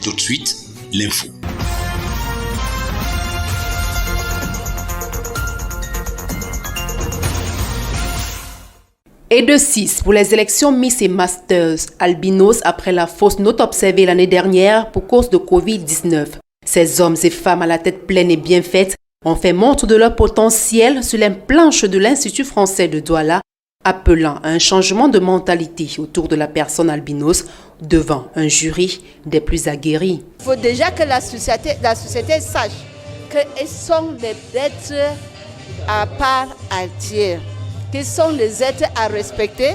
Tout de suite, l'info. Et de 6 pour les élections Miss et Masters albinos après la fausse note observée l'année dernière pour cause de Covid-19. Ces hommes et femmes à la tête pleine et bien faite ont fait montre de leur potentiel sur les planches de l'Institut français de Douala, appelant à un changement de mentalité autour de la personne albinos devant un jury des plus aguerris. Il faut déjà que la société sache qu'ils sont des êtres à part entière, qu'ils sont des êtres à respecter.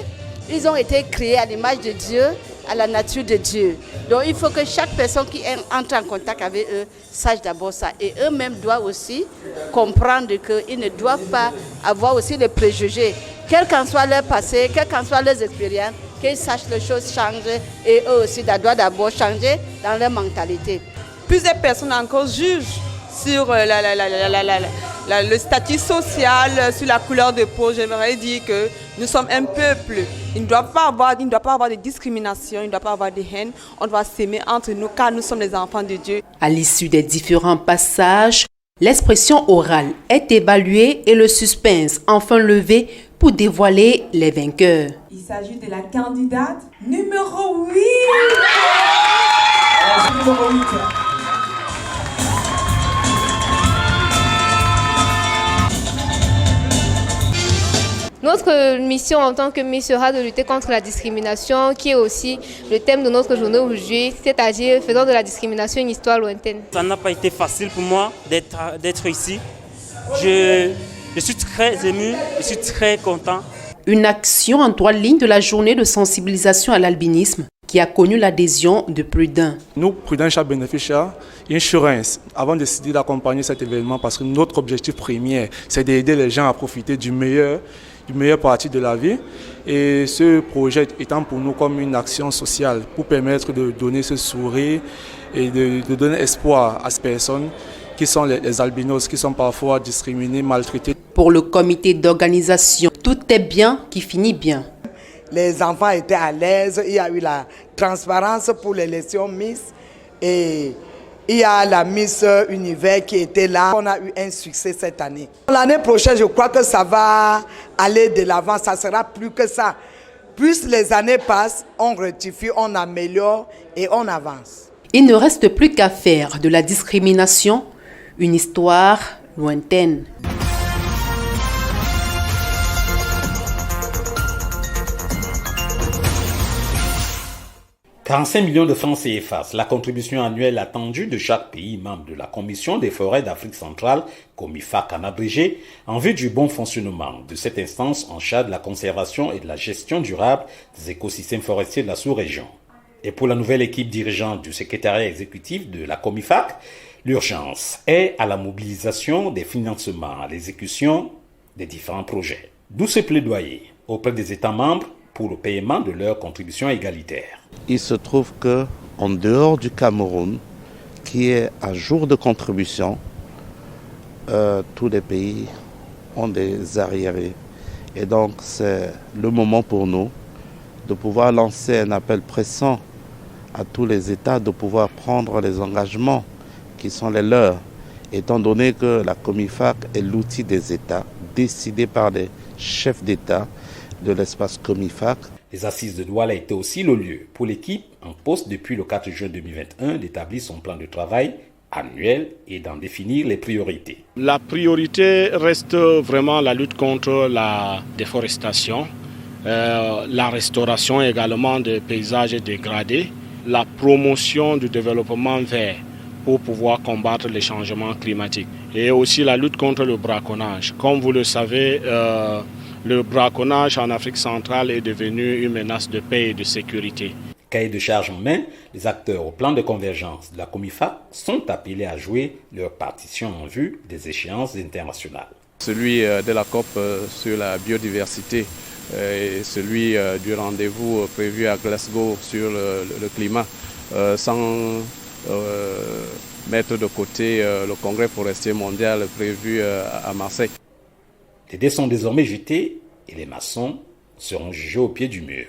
Ils ont été créés à l'image de Dieu, à la nature de Dieu. Donc il faut que chaque personne qui entre en contact avec eux sache d'abord ça. Et eux-mêmes doivent aussi comprendre qu'ils ne doivent pas avoir aussi les préjugés. Quel qu'en soit leur passé, quelles qu'en soient leurs expériences, qu'ils sachent les choses changent et eux aussi doivent d'abord changer dans leur mentalité. Plusieurs personnes encore jugent sur le statut social, sur la couleur de peau. J'aimerais dire que nous sommes un peuple. Il ne doit pas avoir de discrimination, il ne doit pas avoir de haine. On doit s'aimer entre nous car nous sommes les enfants de Dieu. À l'issue des différents passages, l'expression orale est évaluée et le suspense enfin levé pour dévoiler les vainqueurs. Il s'agit de la candidate numéro 8. Numéro 8. Notre mission en tant que Miss sera de lutter contre la discrimination, qui est aussi le thème de notre journée aujourd'hui, c'est-à-dire faisant de la discrimination une histoire lointaine. Ça n'a pas été facile pour moi d'être ici. Je suis très ému, je suis très content. Une action en 3 lignes de la journée de sensibilisation à l'albinisme qui a connu l'adhésion de plus d'un. Nous, Prudential Beneficial Insurance, avons décidé d'accompagner cet événement parce que notre objectif premier, c'est d'aider les gens à profiter du meilleur partie de la vie. Et ce projet étant pour nous comme une action sociale pour permettre de donner ce sourire et de donner espoir à ces personnes qui sont les albinos, qui sont parfois discriminés, maltraités. Pour le comité d'organisation, tout est bien qui finit bien. Les enfants étaient à l'aise, il y a eu la transparence pour l'élection Miss et il y a la Miss Univers qui était là. On a eu un succès cette année. L'année prochaine, je crois que ça va aller de l'avant, ça sera plus que ça. Plus les années passent, on rectifie, on améliore et on avance. Il ne reste plus qu'à faire de la discrimination une histoire lointaine. « 45 millions de francs CFA, c'est la contribution annuelle attendue de chaque pays membre de la Commission des forêts d'Afrique centrale, COMIFAC en abrégé, en vue du bon fonctionnement de cette instance en charge de la conservation et de la gestion durable des écosystèmes forestiers de la sous-région. Et pour la nouvelle équipe dirigeante du secrétariat exécutif de la COMIFAC, l'urgence est à la mobilisation des financements à l'exécution des différents projets. D'où ce plaidoyer auprès des États membres pour le paiement de leurs contributions égalitaires. Il se trouve qu'en dehors du Cameroun, qui est à jour de contribution, tous les pays ont des arriérés. Et donc c'est le moment pour nous de pouvoir lancer un appel pressant à tous les États de pouvoir prendre les engagements qui sont les leurs, étant donné que la COMIFAC est l'outil des États, décidé par les chefs d'État de l'espace COMIFAC. Les assises de Douala étaient aussi le lieu pour l'équipe en poste depuis le 4 juin 2021 d'établir son plan de travail annuel et d'en définir les priorités. La priorité reste vraiment la lutte contre la déforestation, la restauration également des paysages dégradés, la promotion du développement vert pour pouvoir combattre les changements climatiques et aussi la lutte contre le braconnage. Comme vous le savez, le braconnage en Afrique centrale est devenu une menace de paix et de sécurité. Cahier de charge en main, les acteurs au plan de convergence de la COMIFAC sont appelés à jouer leur partition en vue des échéances internationales. Celui de la COP sur la biodiversité et celui du rendez-vous prévu à Glasgow sur le climat, sans mettre de côté le congrès forestier mondial prévu à Marseille. Les dés sont désormais jetés et les maçons seront jugés au pied du mur.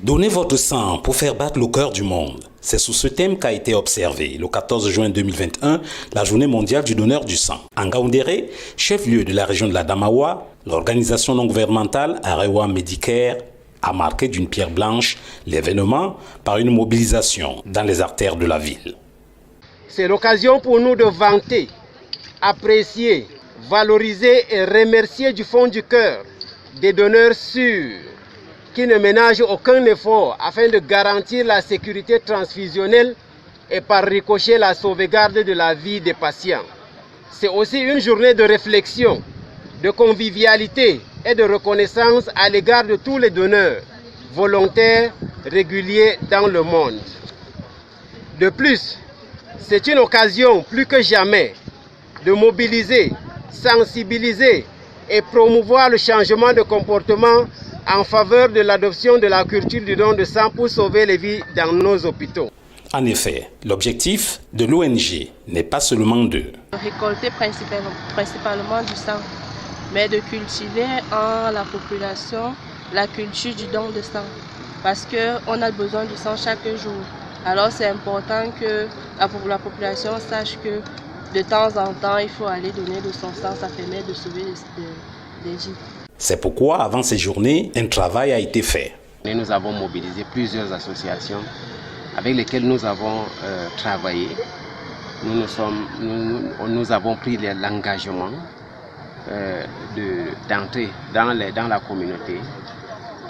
Donnez votre sang pour faire battre le cœur du monde. C'est sous ce thème qu'a été observé le 14 juin 2021 la journée mondiale du donneur du sang. En Ngaoundéré, chef-lieu de la région de la Damawa, l'organisation non gouvernementale Arewa Medicare a marqué d'une pierre blanche l'événement par une mobilisation dans les artères de la ville. C'est l'occasion pour nous de vanter, apprécier, valoriser et remercier du fond du cœur des donneurs sûrs qui ne ménagent aucun effort afin de garantir la sécurité transfusionnelle et par ricochet la sauvegarde de la vie des patients. C'est aussi une journée de réflexion, de convivialité et de reconnaissance à l'égard de tous les donneurs, volontaires, réguliers dans le monde. De plus, c'est une occasion plus que jamais de mobiliser, sensibiliser et promouvoir le changement de comportement en faveur de l'adoption de la culture du don de sang pour sauver les vies dans nos hôpitaux. En effet, l'objectif de l'ONG n'est pas seulement de récolter principalement du sang, mais de cultiver en la population la culture du don de sang, parce qu'on a besoin du sang chaque jour. Alors c'est important que la population sache que de temps en temps, il faut aller donner de son sang, ça permet de sauver des vies. C'est pourquoi, avant ces journées, un travail a été fait. Nous avons mobilisé plusieurs associations avec lesquelles nous avons travaillé. Nous avons pris l'engagement d'entrer dans la communauté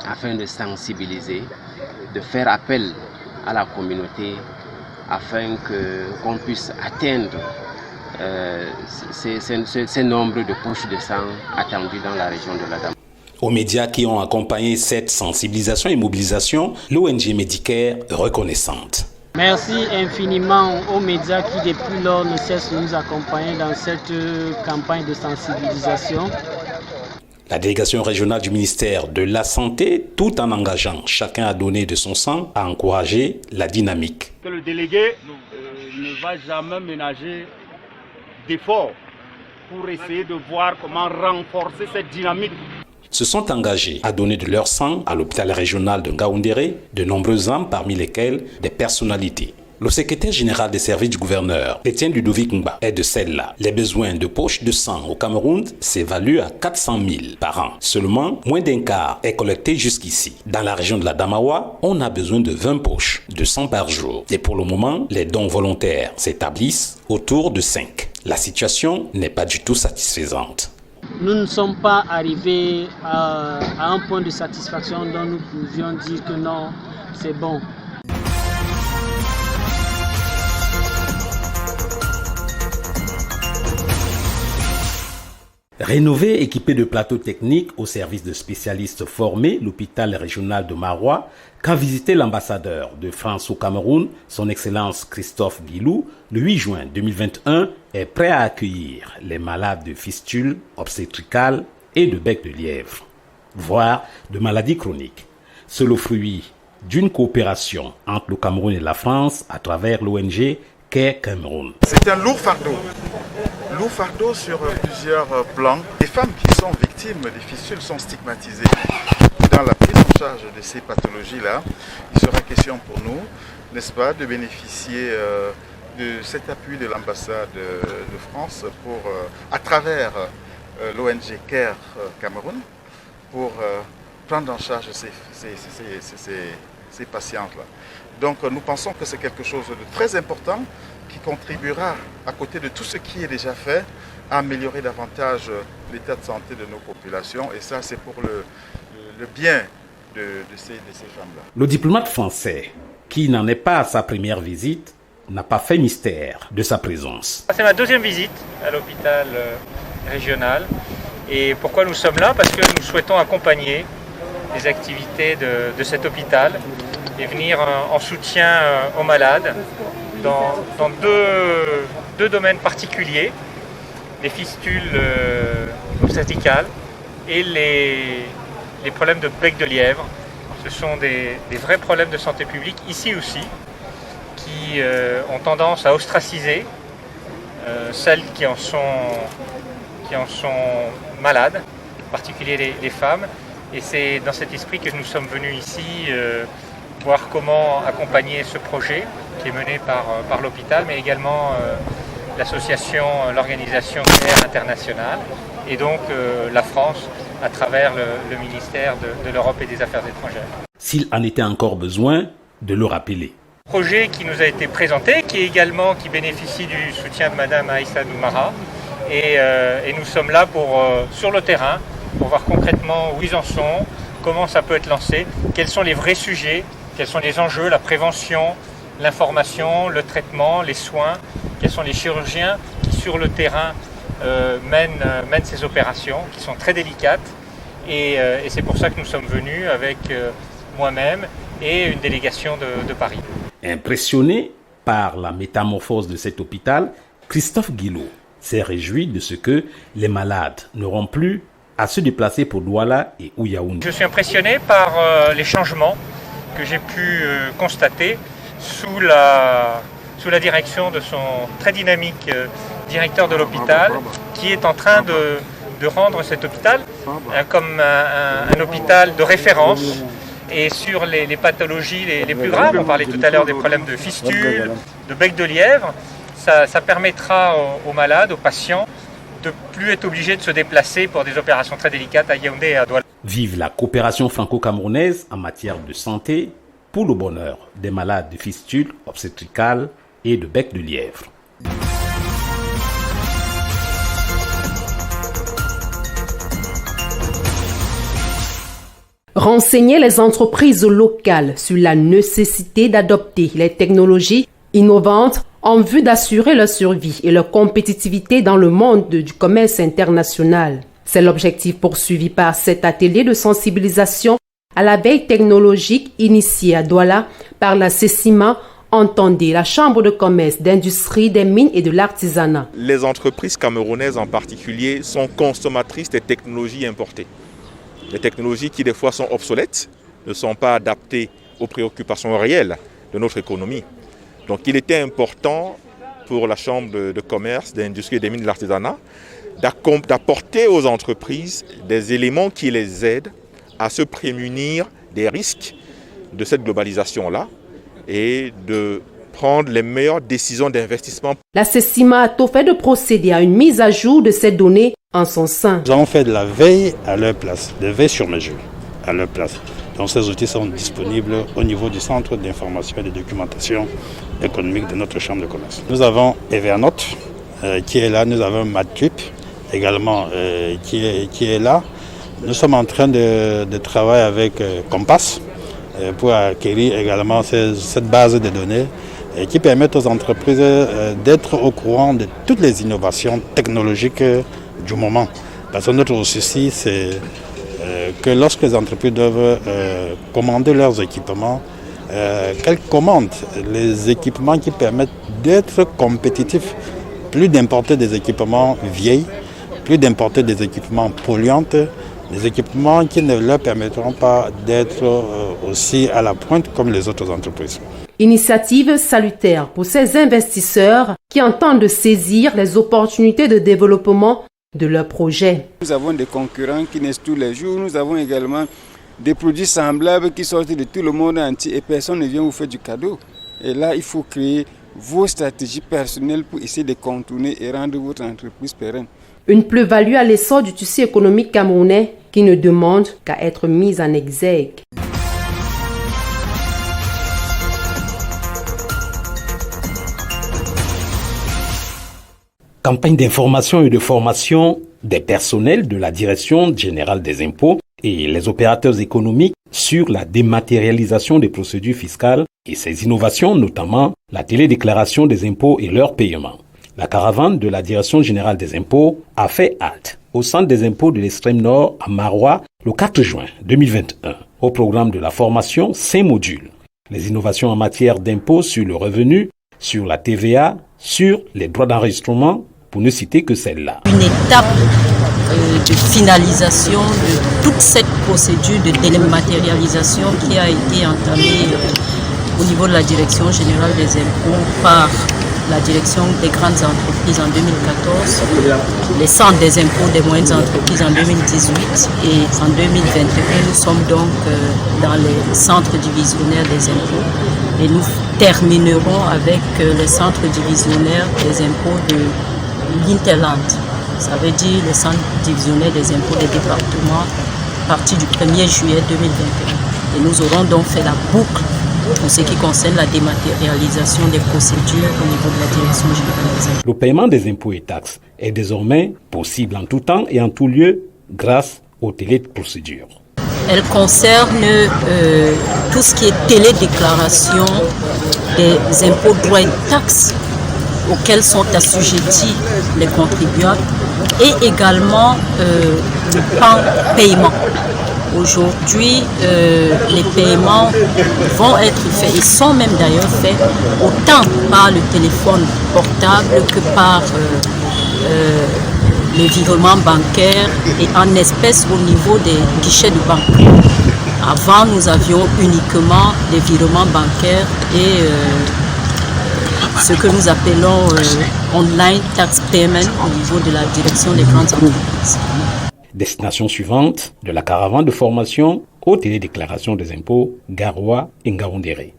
afin de sensibiliser, de faire appel à la communauté afin qu'on puisse atteindre ces nombres de poches de sang attendus dans la région de la Damawa. Aux médias qui ont accompagné cette sensibilisation et mobilisation, l'ONG Medicare est reconnaissante. Merci infiniment aux médias qui depuis lors ne cessent de nous accompagner dans cette campagne de sensibilisation. La délégation régionale du ministère de la Santé, tout en engageant chacun à donner de son sang, a encouragé la dynamique. Que le délégué ne va jamais ménager d'efforts pour essayer de voir comment renforcer cette dynamique. Se sont engagés à donner de leur sang à l'hôpital régional de Ngaoundéré de nombreux hommes, parmi lesquels des personnalités. Le secrétaire général des services du gouverneur, Étienne Ludovic Ngba, est de celle-là. Les besoins de poches de sang au Cameroun s'évaluent à 400 000 par an. Seulement, moins d'un quart est collecté jusqu'ici. Dans la région de la Damawa, on a besoin de 20 poches de sang par jour. Et pour le moment, les dons volontaires s'établissent autour de 5. La situation n'est pas du tout satisfaisante. Nous ne sommes pas arrivés à un point de satisfaction dont nous pouvions dire que non, c'est bon. Rénové, équipé de plateaux techniques au service de spécialistes formés, l'hôpital régional de Marois, qu'a visité l'ambassadeur de France au Cameroun, son Excellence Christophe Guilou, le 8 juin 2021, est prêt à accueillir les malades de fistules obstétricales et de bec de lièvre, voire de maladies chroniques. C'est le fruit d'une coopération entre le Cameroun et la France à travers l'ONG Care Cameroun. C'est un lourd fardeau sur plusieurs plans. Les femmes qui sont victimes des fistules sont stigmatisées. Dans la prise en charge de ces pathologies-là, il sera question pour nous, n'est-ce pas, de bénéficier de cet appui de l'ambassade de France à travers l'ONG Care Cameroun pour prendre en charge ces patientes-là. Donc nous pensons que c'est quelque chose de très important qui contribuera, à côté de tout ce qui est déjà fait, à améliorer davantage l'état de santé de nos populations. Et ça, c'est pour le bien de ces femmes-là. Le diplomate français, qui n'en est pas à sa première visite, n'a pas fait mystère de sa présence. C'est ma deuxième visite à l'hôpital régional. Et pourquoi nous sommes là? Parce que nous souhaitons accompagner les activités de cet hôpital et venir en soutien aux malades dans deux domaines particuliers, les fistules obstétricales et les problèmes de bec de lièvre. Ce sont des vrais problèmes de santé publique, ici aussi, qui ont tendance à ostraciser celles qui en sont malades, en particulier les femmes. Et c'est dans cet esprit que nous sommes venus ici voir comment accompagner ce projet qui est mené par l'hôpital, mais également l'association, l'organisation Care internationale, et donc la France à travers le ministère de l'Europe et des Affaires étrangères. S'il en était encore besoin, de le rappeler. Projet qui nous a été présenté, qui bénéficie du soutien de Madame Aïssa Doumara, et nous sommes là sur le terrain pour voir concrètement où ils en sont, comment ça peut être lancé, quels sont les vrais sujets, quels sont les enjeux, la prévention, l'information, le traitement, les soins, quels sont les chirurgiens qui sur le terrain mènent ces opérations qui sont très délicates, et c'est pour ça que nous sommes venus avec moi-même et une délégation de Paris. Impressionné par la métamorphose de cet hôpital, Christophe Guillot s'est réjoui de ce que les malades n'auront plus à se déplacer pour Douala et Yaoundé. Je suis impressionné par les changements que j'ai pu constater sous la direction de son très dynamique directeur de l'hôpital, qui est en train de rendre cet hôpital comme un hôpital de référence, et sur les pathologies les plus graves. On parlait tout à l'heure des problèmes de fistules, de bec de lièvre. Ça permettra aux malades, aux patients, de ne plus être obligés de se déplacer pour des opérations très délicates à Yaoundé et à Douala. Vive la coopération franco-camerounaise en matière de santé pour le bonheur des malades de fistules obstétricales et de bec de lièvre. Renseigner les entreprises locales sur la nécessité d'adopter les technologies innovantes en vue d'assurer leur survie et leur compétitivité dans le monde du commerce international. C'est l'objectif poursuivi par cet atelier de sensibilisation à la veille technologique initié à Douala par la CECIMA, entendez la Chambre de commerce, d'industrie, des mines et de l'artisanat. Les entreprises camerounaises en particulier sont consommatrices des technologies importées. Des technologies qui des fois sont obsolètes, ne sont pas adaptées aux préoccupations réelles de notre économie. Donc il était important pour la Chambre de commerce, d'industrie et des mines et de l'artisanat d'apporter aux entreprises des éléments qui les aident à se prémunir des risques de cette globalisation-là et de prendre les meilleures décisions d'investissement. La CECIMA a tout fait de procéder à une mise à jour de ces données en son sein. Nous avons fait de la veille à leur place, de veille sur mesure à leur place. Donc ces outils sont disponibles au niveau du centre d'information et de documentation économique de notre chambre de commerce. Nous avons Evernote qui est là, nous avons MadCube également qui est là. Nous sommes en train de travailler avec Compass pour acquérir également cette base de données qui permettent aux entreprises d'être au courant de toutes les innovations technologiques du moment. Parce que notre souci, c'est que lorsque les entreprises doivent commander leurs équipements, qu'elles commandent les équipements qui permettent d'être compétitifs, plus d'importer des équipements vieilles, plus d'importer des équipements polluants, des équipements qui ne leur permettront pas d'être aussi à la pointe comme les autres entreprises. Initiative salutaire pour ces investisseurs qui entendent saisir les opportunités de développement de leurs projets. Nous avons des concurrents qui naissent tous les jours. Nous avons également des produits semblables qui sortent de tout le monde entier et personne ne vient vous faire du cadeau. Et là, il faut créer vos stratégies personnelles pour essayer de contourner et rendre votre entreprise pérenne. Une plus-value à l'essor du tissu économique camerounais qui ne demande qu'à être mise en exergue. Campagne d'information et de formation des personnels de la Direction générale des impôts et les opérateurs économiques sur la dématérialisation des procédures fiscales et ses innovations, notamment la télédéclaration des impôts et leur paiement. La caravane de la Direction générale des impôts a fait halte au centre des impôts de l'extrême nord à Marois le 4 juin 2021. Au programme de la formation, 5 modules. Les innovations en matière d'impôts sur le revenu, sur la TVA, sur les droits d'enregistrement, pour ne citer que celle-là. Une étape de finalisation de toute cette procédure de dématérialisation qui a été entamée au niveau de la Direction générale des impôts par la direction des grandes entreprises en 2014, les centres des impôts des moyennes entreprises en 2018 et en 2021, nous sommes donc dans les centres divisionnaires des impôts et nous terminerons avec les centres divisionnaires des impôts de l'Interland. Ça veut dire le centre divisionnaire des impôts des départements à partir du 1er juillet 2021. Et nous aurons donc fait la boucle pour ce qui concerne la dématérialisation des procédures au niveau de la direction générale des impôts. Le paiement des impôts et taxes est désormais possible en tout temps et en tout lieu grâce aux téléprocédures. Elle concerne tout ce qui est télédéclaration des impôts, droits et taxes auxquels sont assujettis les contribuables et également le paiement. Aujourd'hui, les paiements vont être faits et sont même d'ailleurs faits autant par le téléphone portable que par le virement bancaire et en espèces au niveau des guichets de banque. Avant, nous avions uniquement des virements bancaires et ce que nous appelons online tax payment au niveau de la direction des grandes entreprises. Destination suivante de la caravane de formation aux télédéclarations des impôts, Garoua et Ngaoundéré.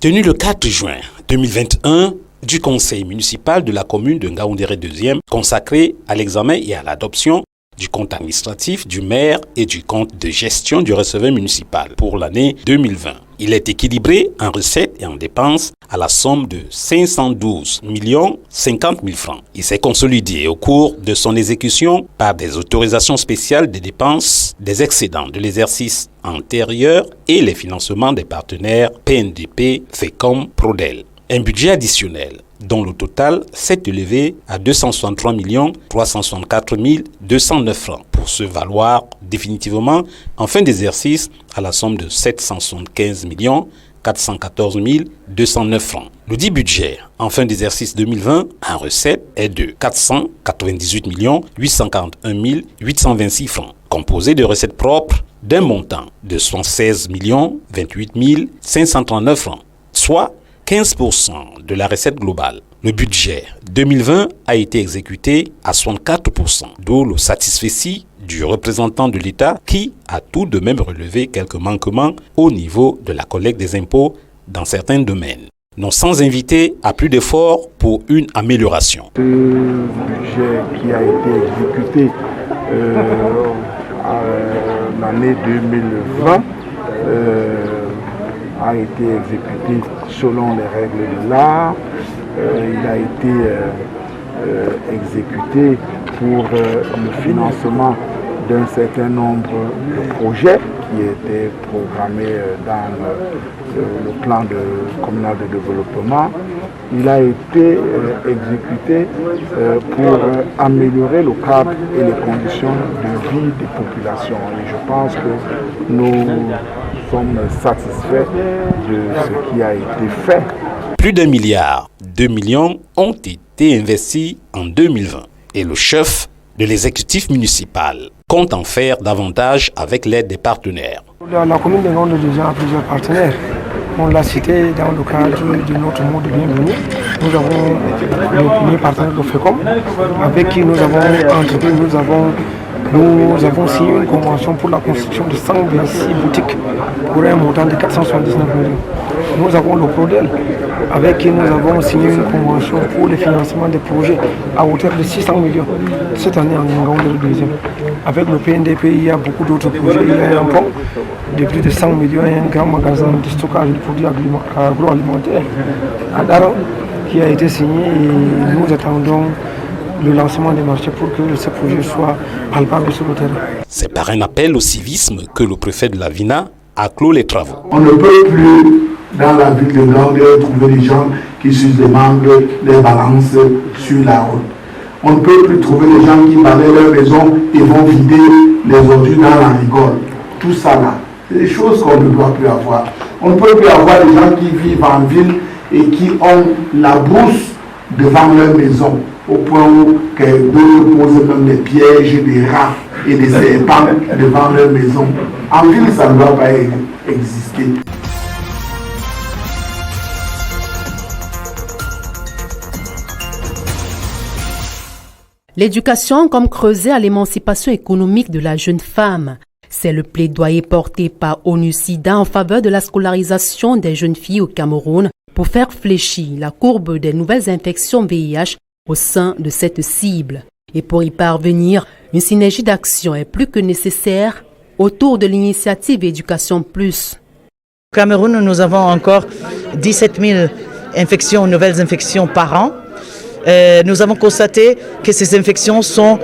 Tenu le 4 juin 2021 du conseil municipal de la commune de Ngaoundéré 2e, consacré à l'examen et à l'adoption du compte administratif du maire et du compte de gestion du receveur municipal pour l'année 2020. Il est équilibré en recettes et en dépenses à la somme de 512 050 000 francs. Il s'est consolidé au cours de son exécution par des autorisations spéciales des dépenses, des excédents de l'exercice antérieur et les financements des partenaires PNDP, FECOM, Prodel. Un budget additionnel dont le total s'est élevé à 263 364 209 francs pour se valoir définitivement en fin d'exercice à la somme de 775 414 209 francs. Le dit budget en fin d'exercice 2020 en recette est de 498 841 826 francs, composé de recettes propres d'un montant de 76 28 539 francs, soit 15% de la recette globale. Le budget 2020 a été exécuté à 64%, d'où le satisfecit du représentant de l'État qui a tout de même relevé quelques manquements au niveau de la collecte des impôts dans certains domaines. Non sans inviter à plus d'efforts pour une amélioration. Ce budget qui a été exécuté l'année 2020 a été exécuté selon les règles de l'art. Il a été exécuté pour le financement d'un certain nombre de projets qui étaient programmés dans le plan communal de développement. Il a été exécuté pour améliorer le cadre et les conditions de vie des populations. Et je pense que nous sommes satisfaits de ce qui a été fait. Plus d'1 milliard, 2 millions ont été investis en 2020 et le chef de l'exécutif municipal compte en faire davantage avec l'aide des partenaires. La commune de Ngaoundéré a plusieurs partenaires. On l'a cité dans le cadre de notre mot de bienvenue. Nous avons le premier partenaire de FECOM avec qui nous avons entrepris, nous avons signé une convention pour la construction de 126 boutiques pour un montant de 479 millions. Nous avons le Prodel avec qui nous avons signé une convention pour le financement des projets à hauteur de 600 millions cette année en Ngaoundéré 2e. Avec le PNDP, il y a beaucoup d'autres projets. Il y a un pont de plus de 100 millions et un grand magasin de stockage de produits agroalimentaires à Daran qui a été signé et nous attendons le lancement des marchés pour que ce projet soit palpable sur le terrain. C'est par un appel au civisme que le préfet de la Vina a clos les travaux. On ne peut plus, dans la ville de Ngaoundéré, trouver des gens qui sucent des membres, les balances sur la route. On ne peut plus trouver des gens qui balaient leur maison et vont vider les ordures dans la rigole. Tout ça là, c'est des choses qu'on ne doit plus avoir. On ne peut plus avoir des gens qui vivent en ville et qui ont la bourse devant leur maison, au point où d'autres posent même des pièges, des rats et des serpents devant leur maison. En ville, ça ne doit pas exister. L'éducation comme creuset à l'émancipation économique de la jeune femme. C'est le plaidoyer porté par ONU-SIDA en faveur de la scolarisation des jeunes filles au Cameroun pour faire fléchir la courbe des nouvelles infections VIH au sein de cette cible. Et pour y parvenir, une synergie d'action est plus que nécessaire autour de l'initiative Éducation Plus. Au Cameroun, nous avons encore 17 000 nouvelles infections par an. Nous avons constaté que ces infections sont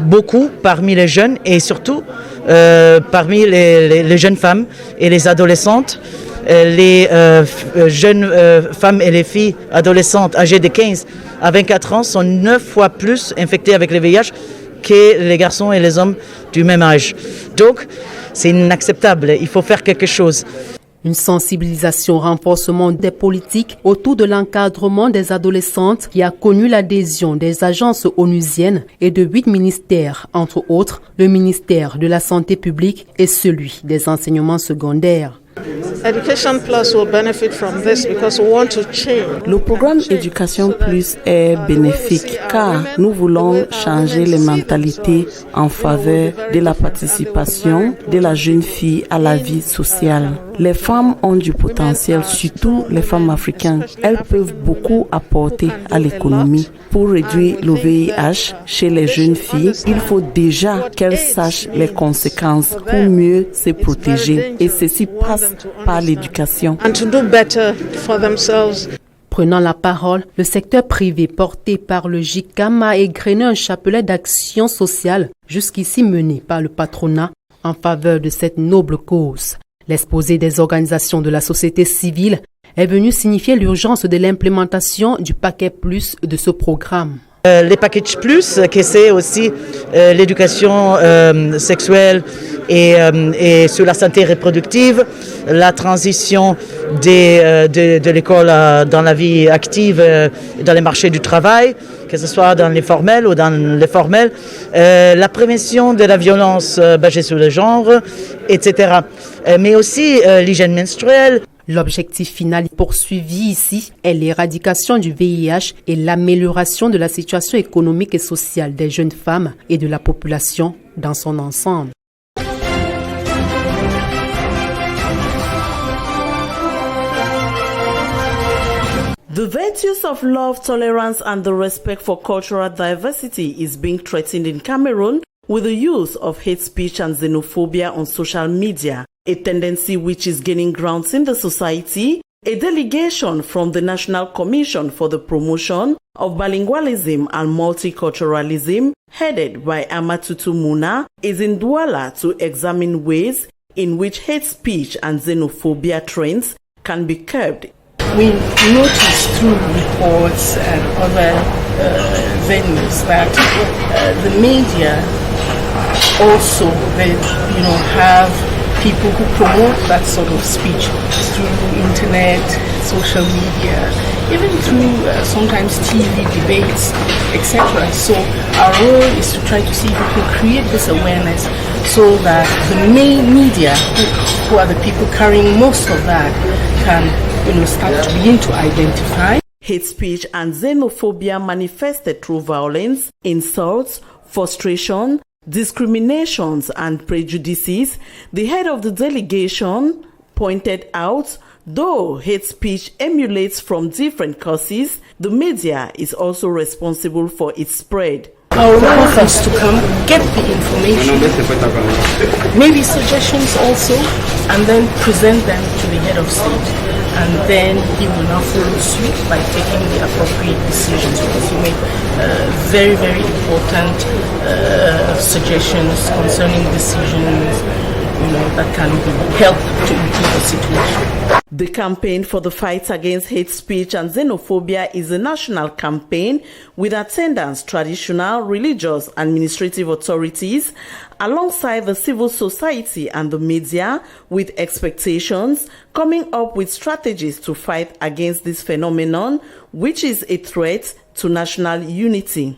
beaucoup parmi les jeunes et surtout parmi les jeunes femmes et les adolescentes. Les jeunes femmes et les filles adolescentes âgées de 15 à 24 ans sont 9 fois plus infectées avec le VIH que les garçons et les hommes du même âge. Donc, c'est inacceptable. Il faut faire quelque chose. Une sensibilisation, renforcement des politiques autour de l'encadrement des adolescentes qui a connu l'adhésion des agences onusiennes et de 8 ministères, entre autres le ministère de la Santé publique et celui des enseignements secondaires. Le programme Éducation Plus est bénéfique car nous voulons changer les mentalités en faveur de la participation de la jeune fille à la vie sociale. Les femmes ont du potentiel, surtout les femmes africaines. Elles peuvent beaucoup apporter à l'économie. Pour réduire le VIH chez les jeunes filles, il faut déjà qu'elles sachent les conséquences pour mieux se protéger. Et ceci passe par l'éducation. Prenant la parole, le secteur privé porté par le JICAM a égrené un chapelet d'actions sociales jusqu'ici mené par le patronat en faveur de cette noble cause. L'exposé des organisations de la société civile est venu signifier l'urgence de l'implémentation du paquet plus de ce programme. Les packages plus, que c'est aussi l'éducation sexuelle et sur la santé reproductive, la transition de l'école dans la vie active, dans les marchés du travail, que ce soit dans les formels ou dans les formels, la prévention de la violence basée sur le genre, etc. Mais aussi l'hygiène menstruelle. L'objectif final poursuivi ici est l'éradication du VIH et l'amélioration de la situation économique et sociale des jeunes femmes et de la population dans son ensemble. The virtues of love, tolerance, and the respect for cultural diversity is being threatened in Cameroon with the use of hate speech and xenophobia on social media, a tendency which is gaining grounds in the society. A delegation from the National Commission for the Promotion of Bilingualism and Multiculturalism, headed by Amatutu Muna, is in Douala to examine ways in which hate speech and xenophobia trends can be curbed. We noticed through reports and other venues that the media also have people who promote that sort of speech through internet, social media, even through sometimes TV debates, etc. So our role is to try to see if we can create this awareness so that the main media, who are the people carrying most of that, can start to begin to identify. Hate speech and xenophobia manifested through violence, insults, frustration, discriminations and prejudices. The head of the delegation pointed out, though hate speech emulates from different causes, the media is also responsible for its spread. Our role is to come, get the information, maybe suggestions also, and then present them to the head of state. And then he will now follow suit by taking the appropriate decisions, because he made very, very important suggestions concerning decisions that can help to improve the situation. The campaign for the fight against hate speech and xenophobia is a national campaign with attendance traditional, religious, administrative authorities, alongside the civil society and the media, with expectations coming up with strategies to fight against this phenomenon, which is a threat to national unity.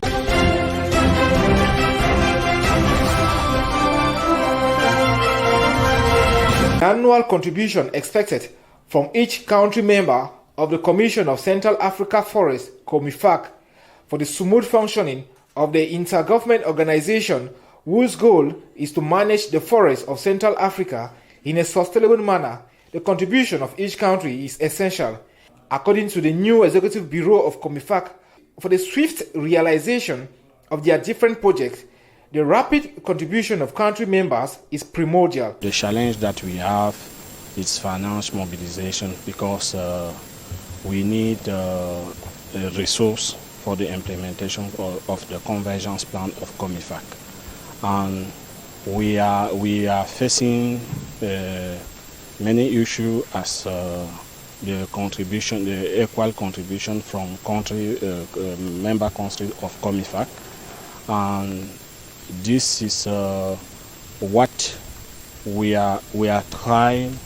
Annual contribution expected from each country member of the Commission of Central Africa Forests, COMIFAC, for the smooth functioning of the intergovernment organization whose goal is to manage the forests of Central Africa in a sustainable manner. The contribution of each country is essential. According to the new Executive Bureau of COMIFAC, for the swift realization of their different projects, the rapid contribution of country members is primordial. The challenge that we have is finance mobilization, because we need a resource for the implementation of the convergence plan of COMIFAC. And we are facing many issues as the equal contribution from member countries of COMIFAC. And this is what we are trying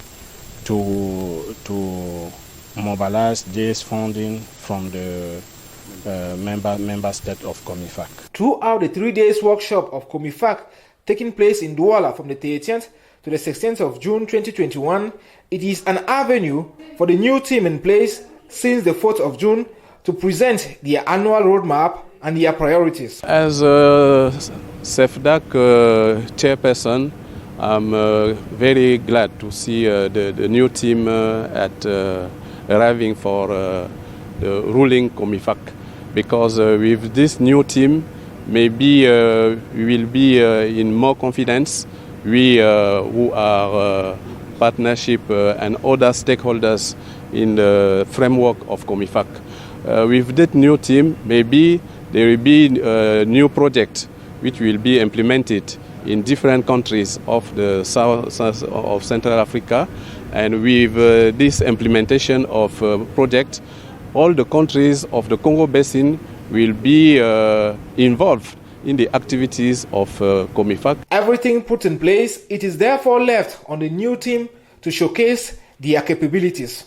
to mobilize this funding from the member state of COMIFAC. Throughout the 3 days workshop of COMIFAC taking place in Douala from the 13th to the 16th of June 2021, it is an avenue for the new team in place since the 4th of June to present their annual roadmap and their priorities. As CEFDAC chairperson, I'm very glad to see the new team arriving for the ruling COMIFAC, because with this new team, maybe we will be in more confidence. We who are partnership and other stakeholders in the framework of COMIFAC. With that new team, maybe there will be a new project which will be implemented in different countries of the south of Central Africa, and with this implementation of project, all the countries of the Congo Basin will be involved in the activities of COMIFAC. Everything put in place, it is therefore left on the new team to showcase their capabilities.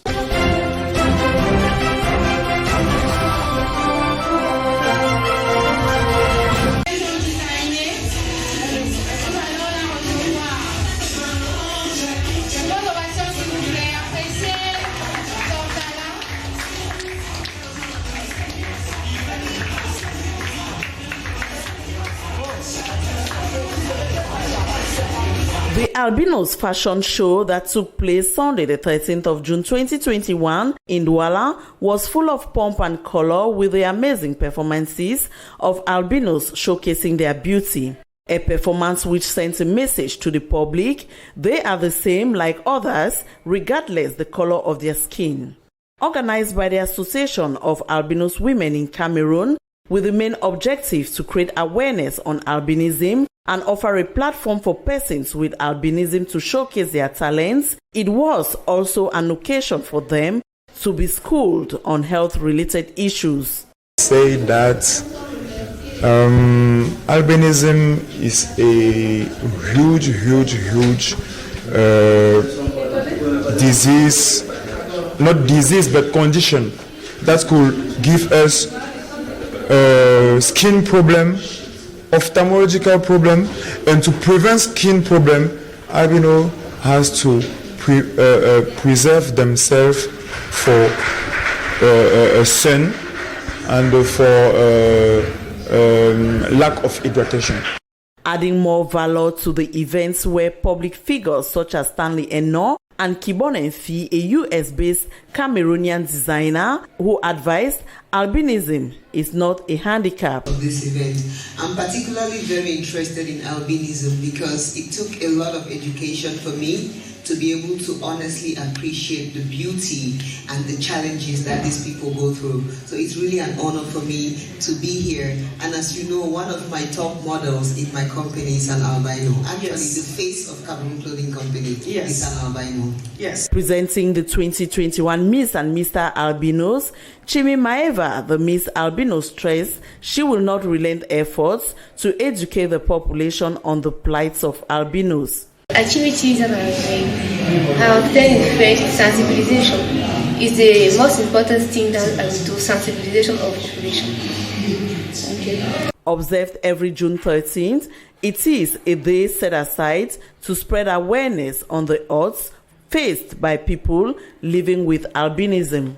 The Albinos fashion show that took place Sunday the 13th of June 2021 in Douala was full of pomp and color, with the amazing performances of Albinos showcasing their beauty. A performance which sent a message to the public: they are the same like others, regardless the color of their skin. Organized by the Association of Albinos Women in Cameroon, with the main objective to create awareness on albinism and offer a platform for persons with albinism to showcase their talents, it was also an occasion for them to be schooled on health-related issues. Say that albinism is a huge disease, not disease but condition that could give us skin problem, ophthalmological problem, and to prevent skin problem, albino has to preserve themselves for sun and for lack of hydration. Adding more valor to the events were public figures such as Stanley Eno and Kibon Enfi, a US-based Cameroonian designer, who advised albinism is not a handicap. Of this event, I'm particularly very interested in albinism because it took a lot of education for me to be able to honestly appreciate the beauty and the challenges that these people go through. So it's really an honor for me to be here. And as you know, one of my top models in my company is an albino. Actually, the face of Cameroon Clothing Company is an albino. Yes. Presenting the 2021 Miss and Mr. Albinos, Chimi Maeva, the Miss Albino, stressed she will not relent efforts to educate the population on the plights of albinos. Activities and I obtain first sensibilization is the most important thing that I will do, sensibilization of population. Okay. Observed every June 13th, it is a day set aside to spread awareness on the odds faced by people living with albinism.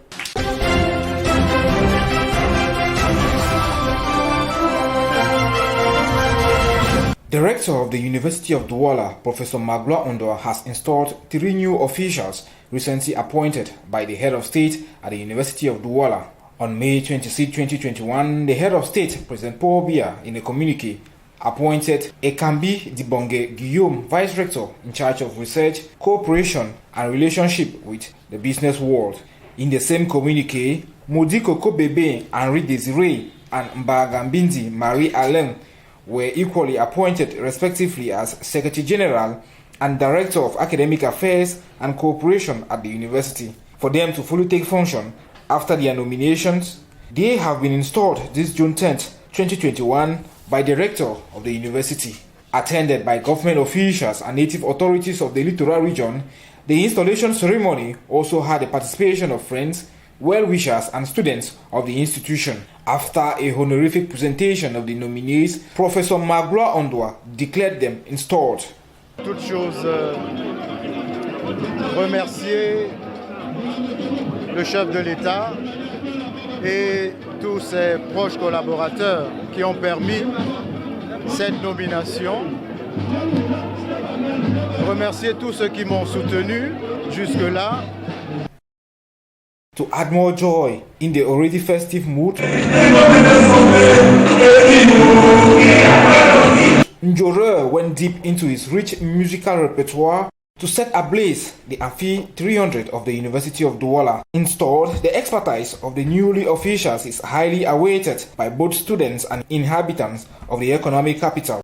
Director of the University of Douala, Professor Magloire Ondoa, has installed 3 new officials recently appointed by the head of state at the University of Douala. On May 26, 2021, the head of state, President Paul Biya, in a communique, appointed Ekambi Dibonge Guillaume, Vice Rector in charge of research, cooperation and relationship with the business world. In the same communique, Modiko Kobebe Henri Desiré and Mbagambindi Marie-Alain were equally appointed respectively as Secretary General and Director of Academic Affairs and Cooperation at the university. For them to fully take function after their nominations, they have been installed this June 10, 2021 by the Rector of the university. Attended by government officials and native authorities of the Littoral region, the installation ceremony also had the participation of friends, well-wishers and students of the institution. After a honorific presentation of the nominees, Professor Magloire Ondoa declared them installed. Toute chose, remercier le chef de l'État et tous ses proches collaborateurs qui ont permis cette nomination. Remercier tous ceux qui m'ont soutenu jusque-là. To add more joy in the already festive mood, Njore went deep into his rich musical repertoire to set ablaze the Amphi 300 of the University of Douala. Installed, the expertise of the newly officials is highly awaited by both students and inhabitants of the economic capital.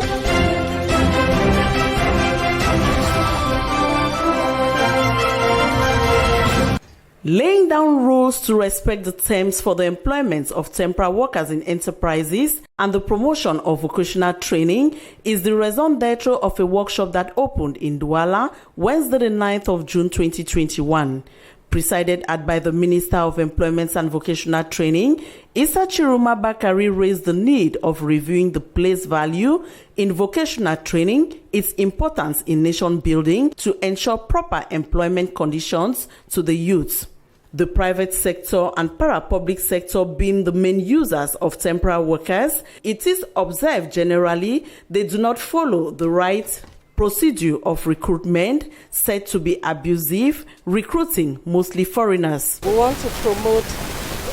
Laying down rules to respect the terms for the employment of temporary workers in enterprises and the promotion of vocational training is the raison d'etre of a workshop that opened in Douala Wednesday the 9th of June 2021. Presided at by the Minister of Employment and Vocational Training, Issa Chiruma Bakari raised the need of reviewing the place value in vocational training, its importance in nation building to ensure proper employment conditions to the youth. The private sector and para-public sector being the main users of temporary workers, it is observed generally they do not follow the right procedure of recruitment said to be abusive, recruiting mostly foreigners. We want to promote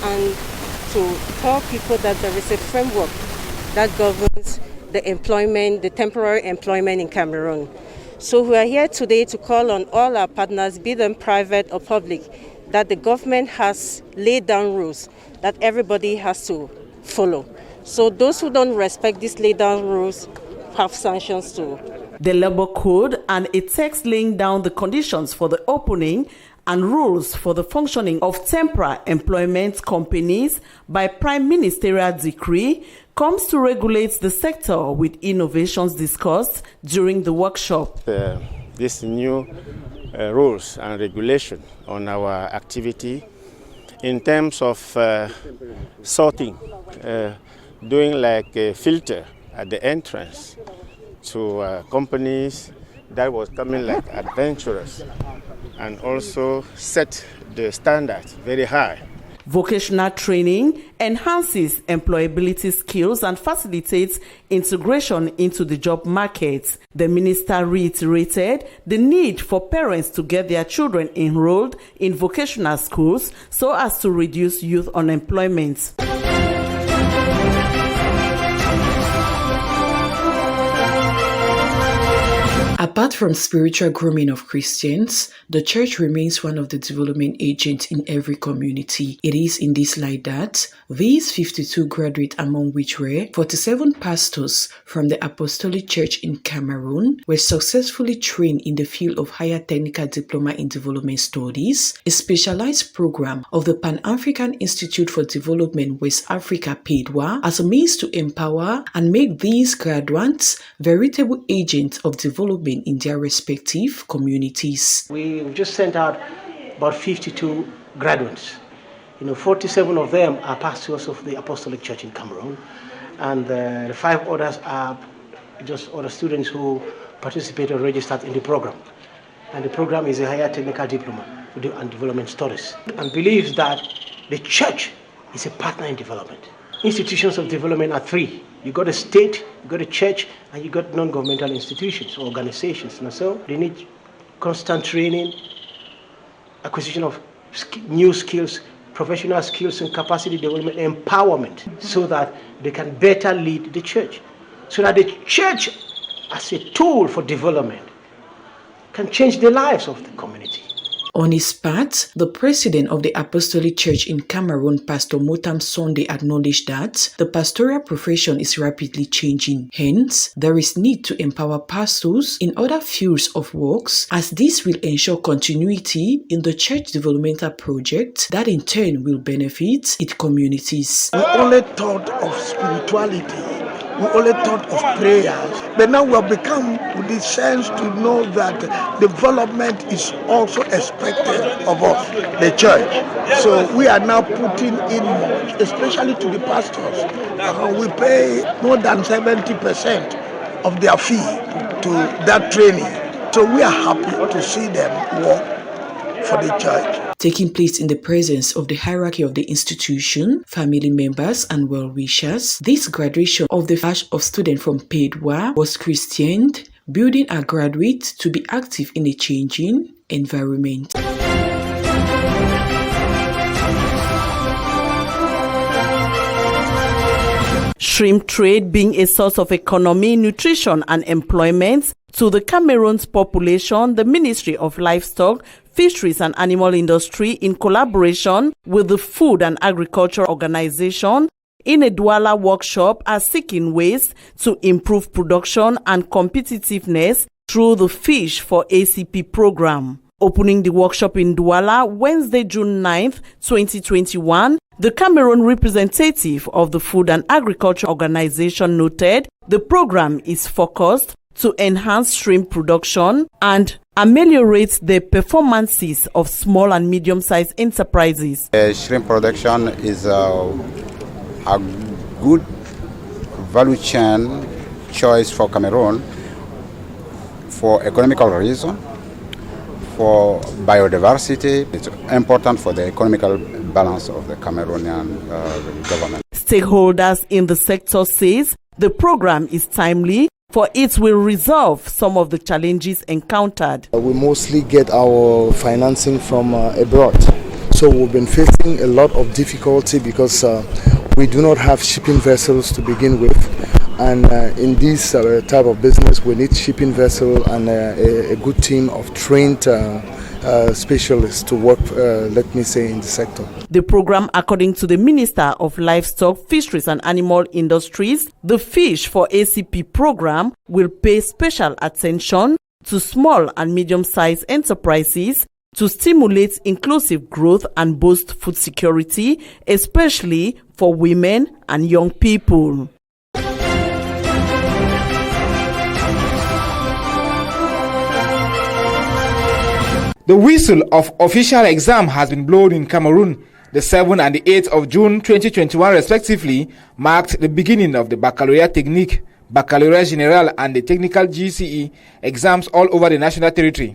and to tell people that there is a framework that governs the employment, the temporary employment in Cameroon. So we are here today to call on all our partners, be them private or public, that the government has laid down rules that everybody has to follow. So those who don't respect these laid down rules have sanctions too. The Labour Code and a text laying down the conditions for the opening and rules for the functioning of temporary employment companies by Prime Ministerial Decree comes to regulate the sector with innovations discussed during the workshop. These new rules and regulation on our activity in terms of sorting, doing like a filter at the entrance to companies that was coming like adventurers and also set the standards very high. Vocational training enhances employability skills and facilitates integration into the job market. The minister reiterated the need for parents to get their children enrolled in vocational schools so as to reduce youth unemployment. Apart from spiritual grooming of Christians, the church remains one of the development agents in every community. It is in this light that these 52 graduates, among which were 47 pastors from the Apostolic Church in Cameroon, were successfully trained in the field of Higher Technical Diploma in Development Studies, a specialized program of the Pan-African Institute for Development West Africa PADWA, as a means to empower and make these graduates veritable agents of development in their respective communities. We just sent out about 52 graduates. 47 of them are pastors of the Apostolic Church in Cameroon, and the 5 others are just other students who participated or registered in the program. And the program is a Higher Technical Diploma in Development Studies, and believes that the church is a partner in development. Institutions of development are 3. You got a state, you got a church, and you got non-governmental institutions or organizations. And so they need constant training, acquisition of new skills, professional skills and capacity development, empowerment, so that they can better lead the church. So that the church, as a tool for development, can change the lives of the community. On his part, the president of the Apostolic Church in Cameroon, Pastor Motam Sunday, acknowledged that the pastoral profession is rapidly changing. Hence, there is need to empower pastors in other fields of works, as this will ensure continuity in the church developmental project that in turn will benefit its communities. We only thought of spirituality. We only thought of prayers, but now we have become with the sense to know that development is also expected of us, the church. So we are now putting in more, especially to the pastors. We pay more than 70% of their fee to that training. So we are happy to see them work for the church. Taking place in the presence of the hierarchy of the institution, family members and well-wishers, this graduation of the batch of students from PADWA was christened, building our graduates to be active in a changing environment. Shrimp trade being a source of economy, nutrition and employment to the Cameroon's population, the Ministry of Livestock, Fisheries and Animal Industry, in collaboration with the Food and Agriculture Organization, in a Douala workshop, are seeking ways to improve production and competitiveness through the Fish for ACP program. Opening the workshop in Douala Wednesday, June 9th, 2021, the Cameroon representative of the Food and Agriculture Organization noted the program is focused to enhance shrimp production and ameliorate the performances of small and medium-sized enterprises. Shrimp production is a good value chain choice for Cameroon for economical reasons, for biodiversity. It's important for the economical balance of the Cameroonian government. Stakeholders in the sector says the program is timely, for it will resolve some of the challenges encountered. We mostly get our financing from abroad. So we've been facing a lot of difficulty because we do not have shipping vessels to begin with. And in this type of business, we need shipping vessel and a good team of trained specialists to work, let me say, in the sector. The program, according to the Minister of Livestock, Fisheries and Animal Industries, the Fish for ACP program will pay special attention to small and medium-sized enterprises to stimulate inclusive growth and boost food security, especially for women and young people. The whistle of official exam has been blown in Cameroon. The 7th and the 8th of June 2021 respectively marked the beginning of the Baccalaureate Technique, Baccalaureate General and the Technical GCE exams all over the national territory.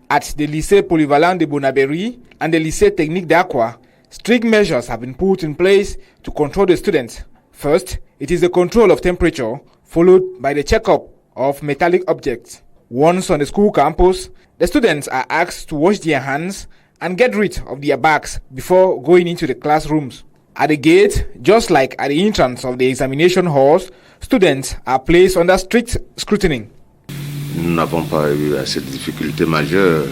At the Lycée Polyvalent de Bonabéry and the Lycée Technique d'Aqua, strict measures have been put in place to control the students. First, it is the control of temperature, followed by the checkup of metallic objects. Once on the school campus, the students are asked to wash their hands and get rid of their bags before going into the classrooms. At the gate, just like at the entrance of the examination halls, students are placed under strict scrutiny. nous n'avons pas eu cette difficulté majeure.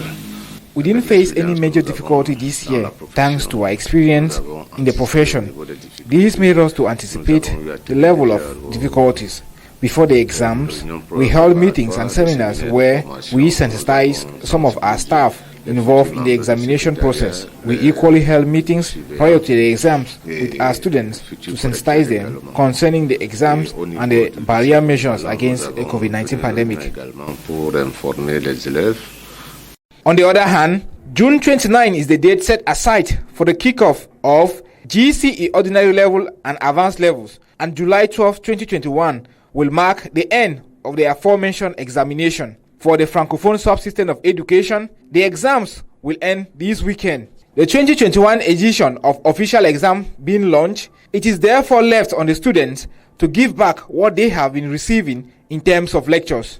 We didn't face any major difficulty this year, thanks to our experience in the profession. This made us to anticipate the level of difficulties. Before the exams, we held meetings and seminars where we sensitized some of our staff involved in the examination process. We equally held meetings prior to the exams with our students to sensitize them concerning the exams and the barrier measures against the COVID-19 pandemic. On the other hand, June 29 is the date set aside for the kickoff of GCE Ordinary Level and Advanced Levels, and July 12, 2021 will mark the end of the aforementioned examination. For the Francophone subsystem of education, the exams will end this weekend. The 2021 edition of official exam being launched, it is therefore left on the students to give back what they have been receiving in terms of lectures.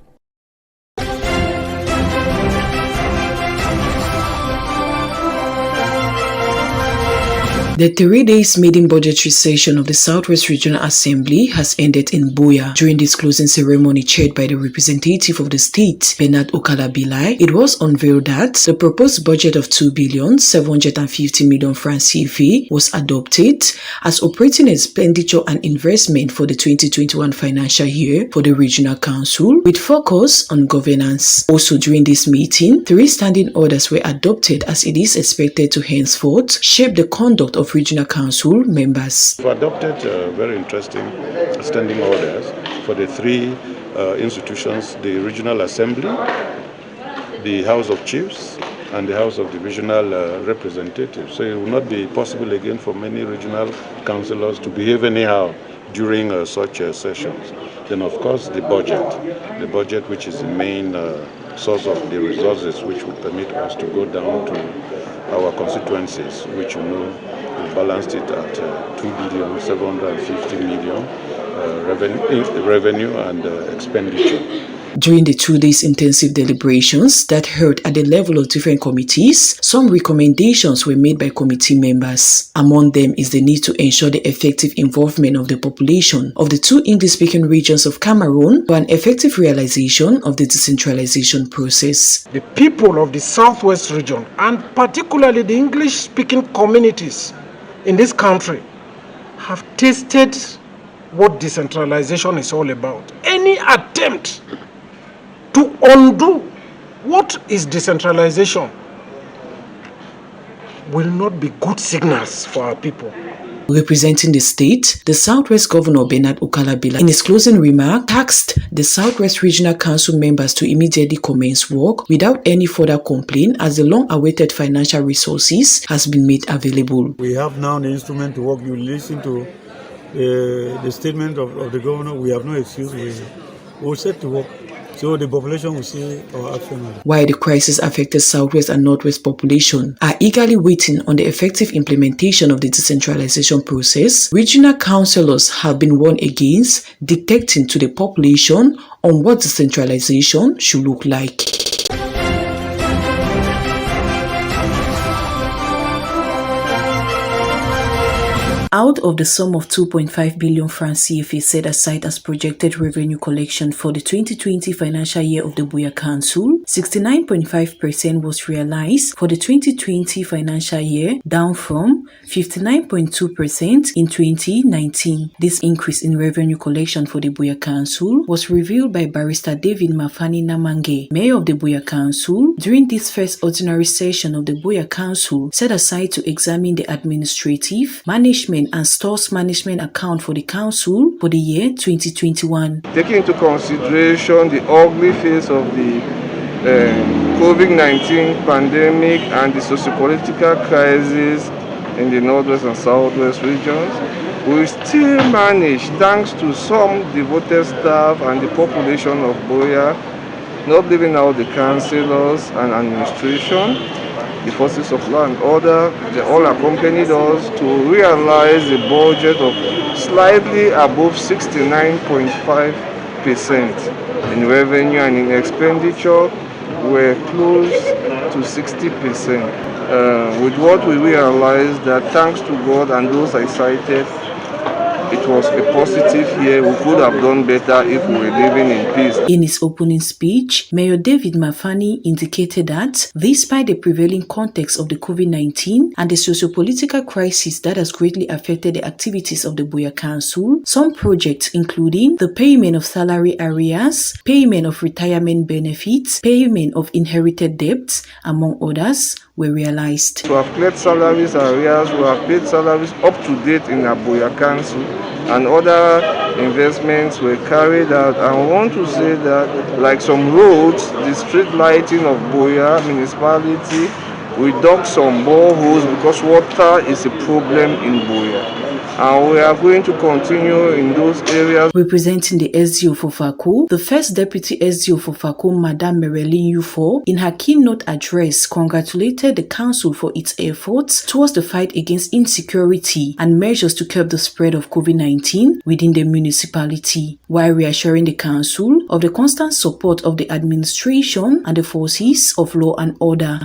The 3 days maiden budgetary session of the Southwest Regional Assembly has ended in Buea. During this closing ceremony chaired by the representative of the state, Bernard Okala-Bilai, it was unveiled that the proposed budget of 2,750 million francs CFA was adopted as operating expenditure and investment for the 2021 financial year for the Regional Council, with focus on governance. Also during this meeting, 3 standing orders were adopted as it is expected to henceforth shape the conduct of Regional Council members. We adopted very interesting standing orders for the 3 institutions, the Regional Assembly, the House of Chiefs, and the House of Divisional Representatives. So it will not be possible again for many regional councillors to behave anyhow during such sessions. Then of course the budget which is the main source of the resources which will permit us to go down to our constituencies, which we balanced it at 2,750 million revenue and expenditure. During the 2 days intensive deliberations that held at the level of different committees, some recommendations were made by committee members. Among them is the need to ensure the effective involvement of the population of the 2 English-speaking regions of Cameroon for an effective realization of the decentralization process. The people of the Southwest region, and particularly the English-speaking communities in this country, have tasted what decentralization is all about. Any attempt to undo what is decentralization will not be good signals for our people. Representing the state, the Southwest Governor Bernard Okala-Bilai, in his closing remark, tasked the Southwest Regional Council members to immediately commence work without any further complaint as the long-awaited financial resources has been made available. We have now the instrument to work. You listen to the statement of the governor. We have no excuse. We're set to work. So the population will see our action. While the crisis-affected Southwest and Northwest population are eagerly waiting on the effective implementation of the decentralization process, regional councillors have been warned against dictating to the population on what decentralization should look like. Out of the sum of 2.5 billion francs CFA set aside as projected revenue collection for the 2020 financial year of the Buea Council, 69.5% was realized for the 2020 financial year, down from 59.2% in 2019. This increase in revenue collection for the Buea Council was revealed by Barrister David Mafani Namange, Mayor of the Buea Council, during this first ordinary session of the Buea Council set aside to examine the administrative, management and stores management account for the council for the year 2021. Taking into consideration the ugly face of the COVID-19 pandemic and the socio-political crisis in the Northwest and Southwest regions, we still manage, thanks to some devoted staff and the population of Buea, not leaving out the councillors and administration, the forces of law and order, they all accompanied us to realize a budget of slightly above 69.5% in revenue, and in expenditure we're close to 60%. With what we realized that, thanks to God and those I cited, it was a positive year. We could have done better if we were living in peace. In his opening speech, Mayor David Mafani indicated that despite the prevailing context of the COVID-19 and the socio-political crisis that has greatly affected the activities of the Buea Council, some projects including the payment of salary arrears, payment of retirement benefits, payment of inherited debts, among others, were realized. We have cleared salaries arrears, we have paid salaries up to date in our Buea Council, and other investments were carried out. And I want to say that, like some roads, the street lighting of Buea municipality, we dug some boreholes because water is a problem in Buea. And we are going to continue in those areas. Representing the SDO for Fako, the first deputy SDO for Fako, Madame Merelin Ufo, in her keynote address, congratulated the council for its efforts towards the fight against insecurity and measures to curb the spread of COVID-19 within the municipality, while reassuring the council of the constant support of the administration and the forces of law and order.